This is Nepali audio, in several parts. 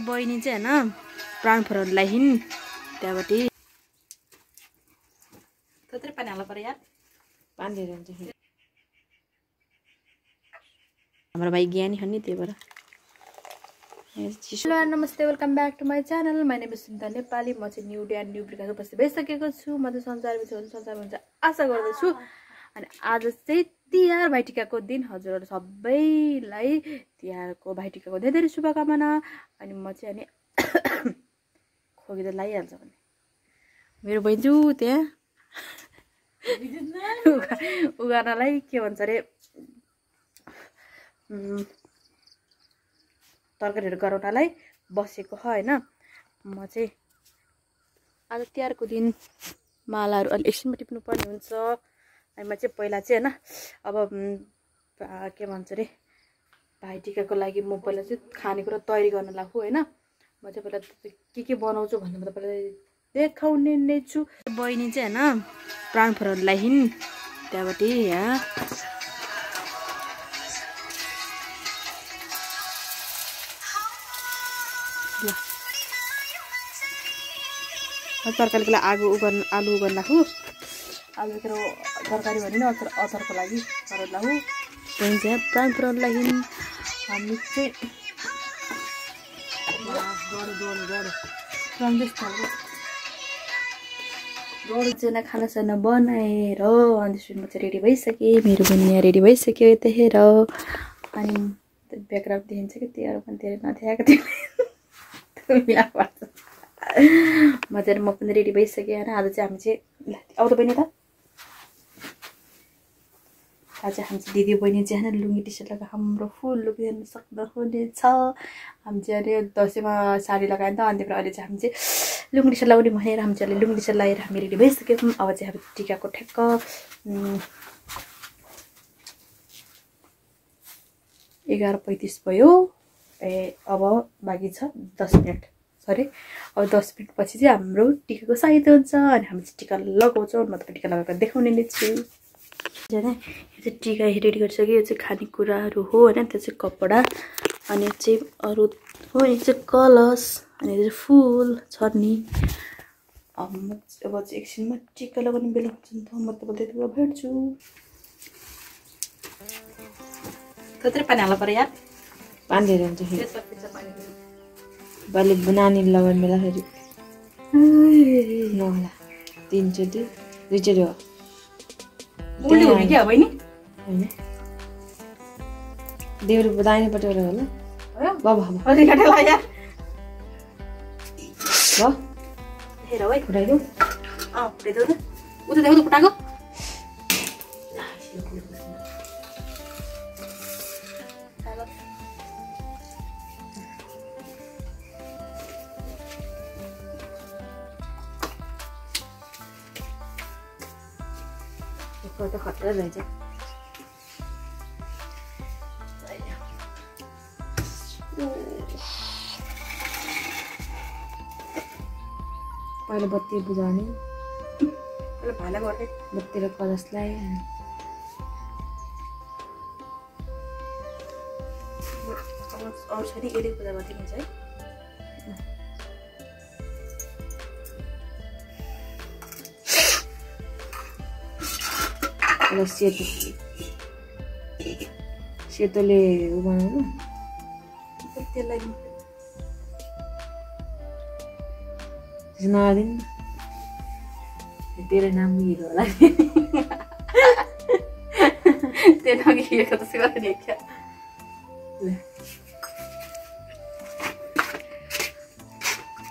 बहिनी चाहिँ हैन प्राण फरनलाई हिन त्यहाँबाट थोत्रै पानी हाल्नु पर्यो यार पानी धेरै हुन्छ हाम्रो भाइ ज्ञानी हो नि त्यही भएर हेलो नमस्ते welcome back to my channel my name is Sunita Nepali म चाहिँ न्यू डे एन्ड न्यू ब्रेकमा उपस्थित भइसकेको छु म चाहिँ संसारमा हुन्छ आशा गर्दछु अनि आज चाहिँ तिहार भाइटिकाको दिन हजुरहरु सबैलाई तिहारको भाइटिकाको धेरै धेरै शुभकामना अनि म चाहिँ अनि खोकी त लागिहाल्छ भने मेरो बहिनी त्यहाँ उगार्नलाई के भन्छ अरे तरकारीहरु गराउनलाई बसेको हो हैन म चाहिँ आज तिहारको दिन मालाहरु अलि एकछिनमा टिप्नु पर्ने हुन्छ अनि म चाहिँ पहिला चाहिँ हैन अब के भन्छ रे भाइटिकाको लागि म पहिला चाहिँ खानेकुरा तयारी गर्न लाग्छु हैन म चाहिँ पहिला के बनाउँछु भन्ने म तपाईलाई देखाउने नै छु बहिनी चाहिँ हैन प्राण फरनलाई हिन त्यहाँबाट यहाँ तरकारीको लागि आलु उगार्न लाग्छु आलु उकेर तरकारी भने अचारको लागि गरेर लाग्छु बहिनी चाहिँ प्राण फरनलाई हिन हामी चाहिँ गरौँ चाहिँ खानासाना बनाएर अनि त्यसपछि म चाहिँ रेडी भइसकेँ मेरो बहिनी यहाँ रेडी भइसक्यो यता हेर अनि ब्याकग्राउन्ड देखिन्छ कि त्यही पनि धेरै नथिएको थियो म पनि रेडी भइसकेँ होइन आज चाहिँ हामी चाहिँ आउँदा बहिनी त आज हामी चाहिँ दिदी बहिनी चाहिँ होइन लुङ्गी टी सर्ट लगाएर हाम्रो फुल लुक हेर्न सक्नुहुनेछ हामी चाहिँ अहिले दसैँमा साडी लगायो नि त अनि अहिले चाहिँ हामी चाहिँ लुङ्गी टी सर्ट लगाउने भनेर हामी चाहिँ लुङ्गी टी सर्ट लगाएर हामी रेडी भइसक्यौँ अब चाहिँ हामी टिकाको ठ्याक्क 11:35 भयो अब बाँकी छ 10 मिनट सरी अब 10 मिनट पछि चाहिँ हाम्रो टिकाको साइत हुन्छ अनि हामी चाहिँ टिका लगाउँछौँ म तपाईँ टिका लगाएर देखाउने नै छु हैन यो चाहिँ टिका रेडी गरिसक्यो यो चाहिँ खानेकुराहरू हो हैन त्यो चाहिँ कपडा अनि यो चाहिँ अरू हो यो चाहिँ कलश अनि यो चाहिँ फुल छर्नी अब चाहिँ एकछिनमा टिका लगाउने बेला हुन्छ नि त म तपाईँलाई भेट्छु थोत्रै पानी हाल्नु पर्यो यार पानी धेरै हुन्छ बाले नानी लगाउने बेला फेरि नहोला 3 चोटि 2 चोटि हो बोल्दै हो क्या बहिनी हैन देउरी बधाई पटेर होला बाबा अलि काटे ला यार ल हेर है फुटाइदो फुटाइदो न उता देऊ त फुटाको तो खतरा रहेछ पहिला बत्ती बुझाउने पहिला भाला गर्ने बत्ती र कलशलाई अरू छ नि एले पूजा गरिदिनुहुन्छ है सेतोले उमाउनु त्यसलाई नदिन तेरो नाम हिरो होला त्यो नगि हिरो त सिवा नि क्या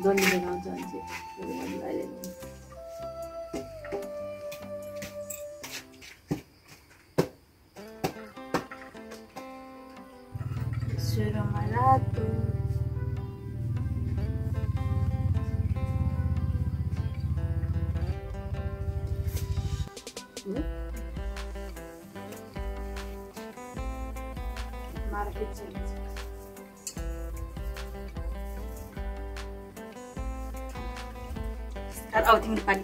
दोनी लगाउँछ भने चाहिँ Malato Market challenge Sekarang outing depan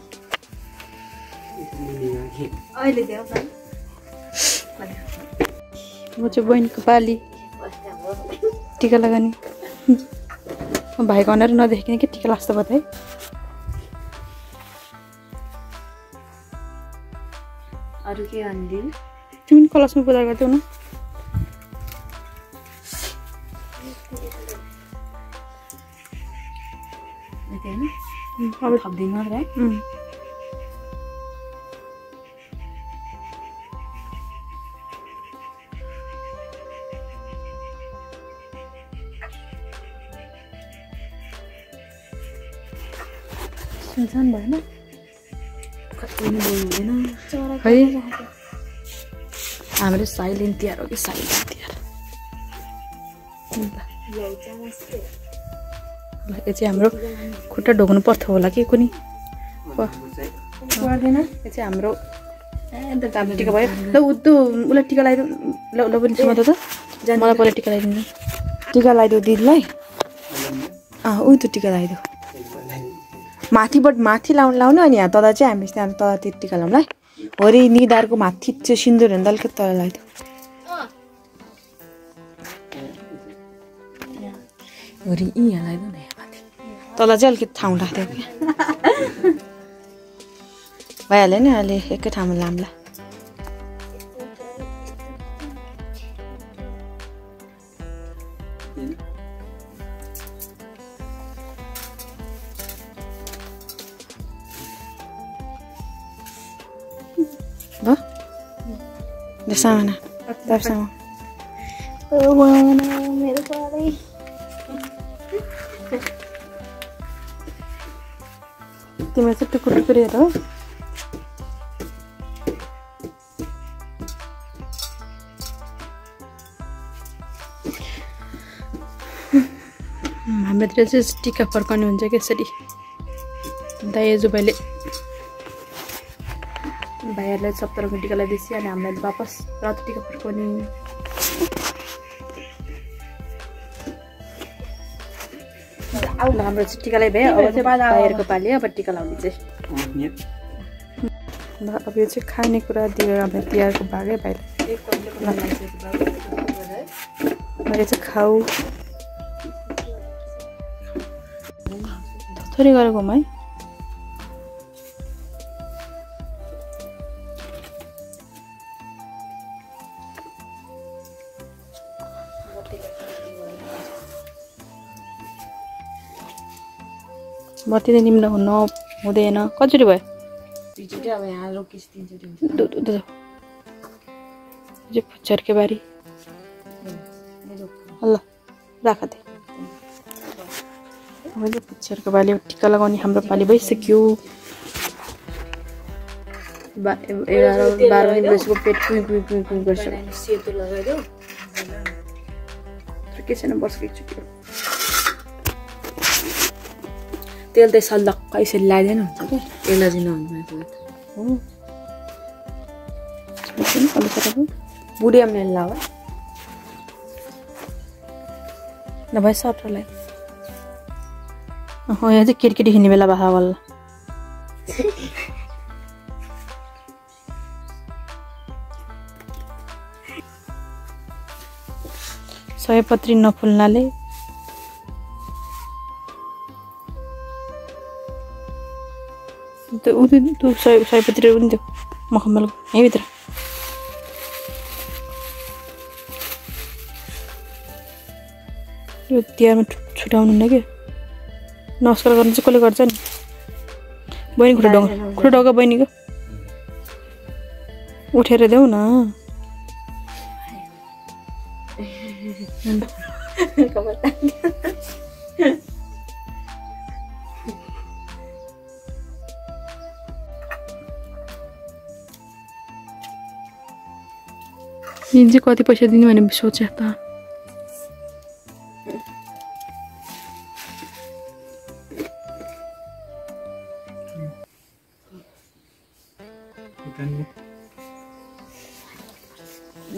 अहिले देऊ न म चाहिँ बहिनीको पाली टिका लगानी भाइको अनुहार नदेखिकन के टिका लाग्छ बताए अरू के अन्दिल तिमी कलशमा पूजा गर्दैौ न अब थप्दिनु र सुनसान भएन कति बोल्नु हुँदैन है हाम्रो साइलेन्ट तिहार हो कि साइलेन्ट तिहार ल यो चाहिँ हाम्रो खुट्टा ढोक्नु पर्छ होला कि कुनै पर्दैन यो चाहिँ हाम्रो टिका भयो ल उदो उसलाई टिका लगाइदिउ ल ल पनि म त मलाई पहिला टिका लगाइदिनु टिका लगाइदेऊ दिदीलाई ऊ त टिका लगाइदेऊ माथि लाउनु अनि यहाँ तल चाहिँ हामी त्यहाँ तलतिर टिका लाउँ ल होरी निधारको माथि चाहिँ सिन्दुर हुन्छ अलिकति तल लगाइदेऊ होरी यहाँ लगाइदेऊ न यहाँ माथि तल चाहिँ अलिकति ठाउँ राख्दै क्या भइहाल्यो नि अहिले एकै ठाउँमा लाम्ला सामाना मेरो पारै तिम्रो चाहिँ टुकुर टुकुर हेर हो हाम्रोतिर चाहिँ टिका फर्काउने हुन्छ कि यसरी दाजुभाइले भाइहरूलाई सप्तरङको टिका लगाइदिएपछि अनि हामीलाई वापस रातो टिका फर्काउने हाम्रो चाहिँ टिका लगाइ भयो अब चाहिँ भाइहरूको पालि अब टिका लगाउने चाहिँ अब यो चाहिँ खाने कुरा दियो हाम्रो तिहारको भागै भाइलाई यो चाहिँ खाऊ थोरै गरेर घुम है बत्ती त निम्न हुन हुँदैन कचोटि भयो अब यहाँ रोकिस 3 चोटि हुन्छ फुच्चरके बारी ल राख दे मैले फुच्चरको बाली टिका लगाउने हाम्रो पाली भइसक्यो 11-12 बजेको पेट कुइ गर्छ सेतो लगाइदेऊ के छैन वर्षको एकचोटि तेल त सल्लक्क यसरी लगाइदिनु हुन्छ क्या एलर्जी नहुन्छ बुढी आम्ने लावा नभए सत्रलाई यहाँ चाहिँ केटी हिँड्ने बेला बाहा वाला सयपत्री नफुल्नाले तू सयपत्री पनि त्यो मखमलको यहीँभित्र यो तिहारमा छुट्याउनु न कि नमस्कार गर्नु चाहिँ कसले गर्छ नि बहिनी खुट्टा ढोका बहिनीको उठेर देऊ न यिन चाहिँ कति पैसा दिने भने सोचे त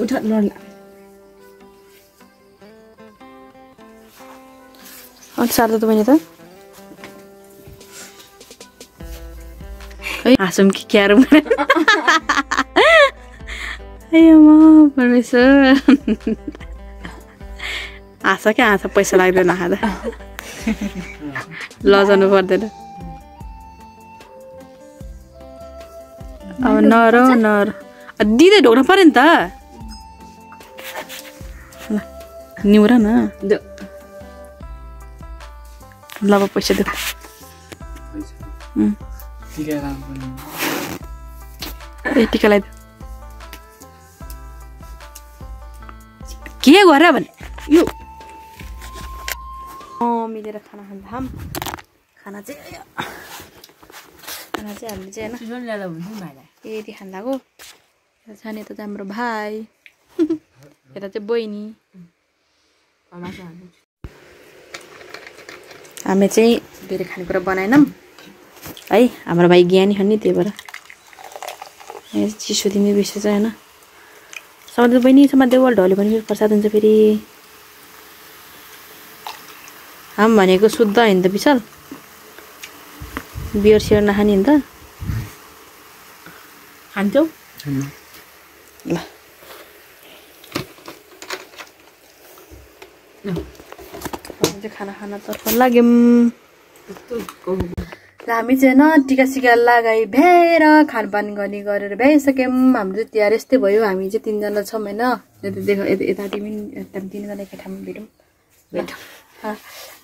उठ नला अन्त सार्दा त बहिनी त हाँसौँ कि क्यारौँ परमेश्वर हाँस क्या हाँस पैसा लाग्दैन खाँदा लजाउनु पर्दैन अब नर दिँदै ढोक्न पर्यो नि त ल निउरा न ल अब पैसा दे ए टिका लगाइदे के गरे भने यो मिलेर खाना खाँदा खाना चाहिँ हामीले चाहिँ होइन यति खाँदाको यता छ हाम्रो भाइ यता चाहिँ बहिनी हामी चाहिँ धेरै खानेकुरा बनाएनौँ है हाम्रो भाइ ज्ञानी हो नि त्यही भएर चिसो दिने विषय चाहिँ होइन समाज बहिनी समादेव ढल्यो भने फेरि प्रसाद हुन्छ फेरि हाम भनेको शुद्ध होइन त विशाल बियर सियर नखाने नि त खान्छौ ल चाहिँ खाना खानातर्फ लाग्यौँ हामी चाहिँ होइन टिका सिका लगाइ भ्याएर खानपान गर्ने गरेर भ्याइसक्यौँ हाम्रो चाहिँ तिहार यस्तै भयो हामी चाहिँ 3 जना छौँ होइन यता तिमी तिनजना एकै ठाउँमा भेटौँ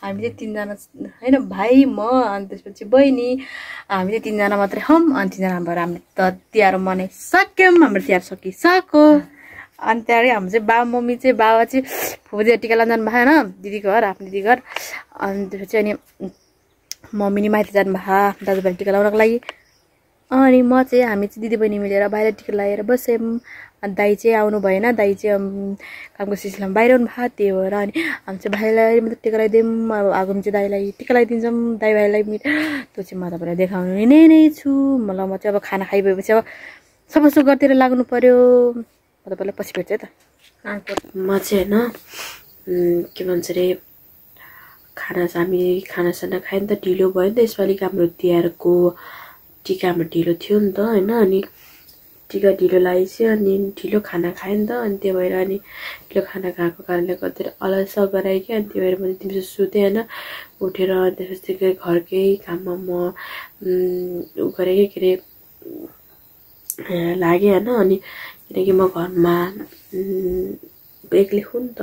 हामी चाहिँ 3 जना होइन भाइ म अनि त्यसपछि बहिनी हामी चाहिँ 3 जना मात्रै छौँ अनि 3 जना भएर हामी त तिहार मनाइसक्यौँ हाम्रो तिहार सकिसक्यो अनि त्यहाँदेखि हाम्रो चाहिँ बाबा मम्मी चाहिँ बाबा चाहिँ फुपूतिर टिका लगाउनु जानु भएन दिदीको घर आफ्नो दिदी घर अनि त्यसपछि अनि मम्मी नि माथि जानु भएको दाजुभाइ टिका लगाउनको लागि अनि म चाहिँ हामी चाहिँ दिदी बहिनी मिलेर बाहिर टिका लगाएर बस्यौँ अनि दाइ चाहिँ आउनु भएन दाइ चाहिँ कामको सिलसिलामा बाहिर आउनु भएको त्यही भएर अनि हामी चाहिँ भाइलाई मतलब टिका लगाइदिउँ अब आगोमा चाहिँ दाइलाई टिका लगाइदिन्छौँ दाइ भाइलाई त्यो चाहिँ म तपाईँलाई देखाउनु नै छु मलाई म चाहिँ अब खाना खाइभएपछि अब सबै सुगरतिर लाग्नु पर्यो म तपाईँलाई पछि भेट्छु है त म चाहिँ होइन के भन्छ अरे हामी खानासाना खायो नि त ढिलो भयो नि त यसपालि हाम्रो तिहारको टिका हाम्रो ढिलो थियो नि त होइन अनि टिका ढिलो लागेपछि अनि ढिलो खाना खायो नि त अनि त्यही भएर अनि ढिलो खाना खाएको कारणले गर्दा अलस गराएँ कि अनि त्यही भएर मैले दिउँसो सुतेँ होइन उठेर त्यसपछि घरकै काममा म उ गरेँ के अरे लागेँ होइन अनि किनकि म घरमा एक्लै हुँ नि त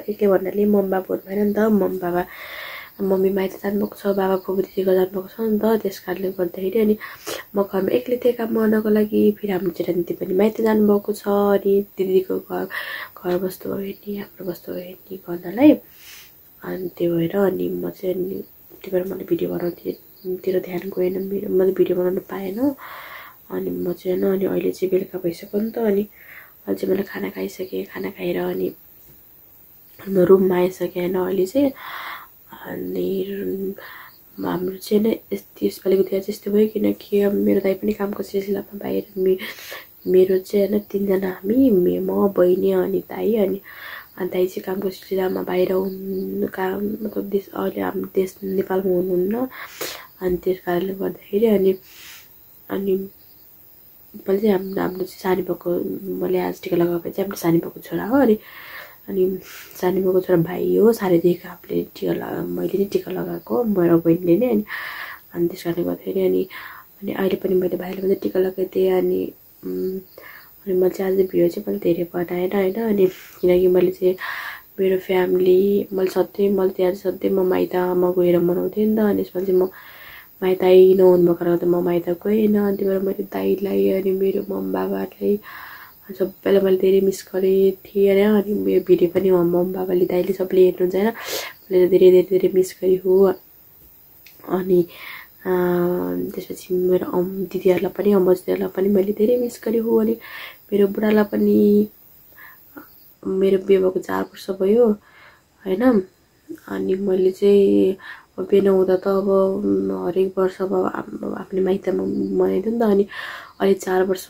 एक्लै भन्नाले मम्मी बाबा हुनु भएन नि त मम्मी माइत जानुभएको छ बाबा फुपू दिदीको जानुभएको छ नि त त्यस कारणले गर्दाखेरि अनि म घरमा एक्लै थिएँ काम गर्नको लागि फेरि हाम्रो जेठा दिदी पनि माइत जानुभएको छ अनि दिदीको घर बस्नु भयो नि हाम्रो बस्नु भयो नि गर्नलाई अनि त्यही भएर अनि म चाहिँ अनि त्यही भएर मैले भिडियो बनाउनुतिर ध्यान गएन मैले भिडियो बनाउनु पाएन अनि म चाहिँ होइन अनि अहिले चाहिँ बेलुका भइसक्यो नि त अनि अहिले चाहिँ मैले खाना खाइसकेँ खाना खाएर अनि रुममा आइसकेँ होइन अहिले चाहिँ अनि हाम्रो चाहिँ होइन यसपालिको तिहार चाहिँ यस्तो भयो किनकि मेरो दाइ पनि कामको सिलसिलामा बाहिर मेरो चाहिँ होइन 3 जना हामी म बहिनी अनि दाइ अनि दाइ चाहिँ कामको सिलसिलामा बाहिर हुनु काम मतलब देश अहिले हाम्रो देश नेपालमा हुनुहुन्न अनि त्यस कारणले गर्दाखेरि अनि मैले चाहिँ हाम्रो चाहिँ सानी भएको मैले आज टिका लगाएको चाहिँ हाम्रो सानी भएको छोरा हो अनि सानी भएको छोरा भाइ हो सानैदेखि आफूले मैले नै टिका लगाएको मेरो बहिनीले नै अनि त्यस कारणले गर्दाखेरि अनि अहिले पनि मैले भाइले पनि टिका लगाइदिएँ अनि मैले चाहिँ आज भिडियो चाहिँ मैले धेरै बनाएन होइन अनि किनकि मैले चाहिँ मेरो फ्यामिली मैले त्यहाँ सधैँ म माइतमा गएर मनाउँथेँ नि त अनि यसमा चाहिँ म माइत नहुनु भएको कारणले म माइत गएन अनि त्यही भएर मैले दाइलाई अनि मेरो मम बाबालाई सबैलाई मैले धेरै मिस गरेँ थिएँ होइन अनि मेरो भिडियो पनि मम बाबाले दाइले सबले हेर्नुहुन्छ होइन मैले धेरै धेरै धेरै मिस गरेँ हो अनि त्यसपछि मेरो दिदीहरूलाई पनि अम्बजहरूलाई पनि मैले धेरै मिस गरेँ हो अनि मेरो बुढालाई पनि मेरो बिहे भएको 4 वर्ष भयो होइन अनि मैले चाहिँ बिहे नहुँदा त अब हरेक वर्ष अब आफ्नो माइतमा मनाइदियो नि त अनि अहिले 4 वर्ष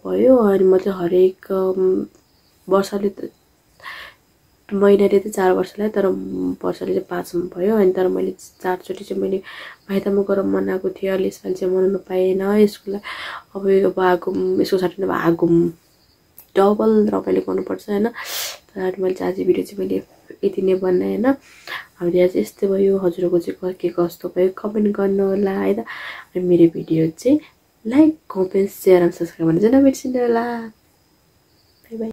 भयो अनि म चाहिँ हरेक वर्षले महिनाले चाहिँ 4 वर्षलाई तर वर्षले चाहिँ 5 भयो अनि तर मैले 4 चोटि चाहिँ मैले माइतमा गएर मनाएको थिएँ अहिले यसपालि चाहिँ मनाउनु पाएन यसको लागि अब आगो यसको साठी अब आगो डबल रमाइलो गर्नुपर्छ होइन तर अनि मैले चाहिँ आज भिडियो चाहिँ मैले यति नै बनाएँ होइन। हामीले आज यस्तै भयो, हजुरको चाहिँ के कस्तो भयो कमेन्ट गर्नु होला है त। अनि मेरो भिडियो चाहिँ like comment share and subscribe गर्न चाहिँ नबिर्सिनु होला। By by.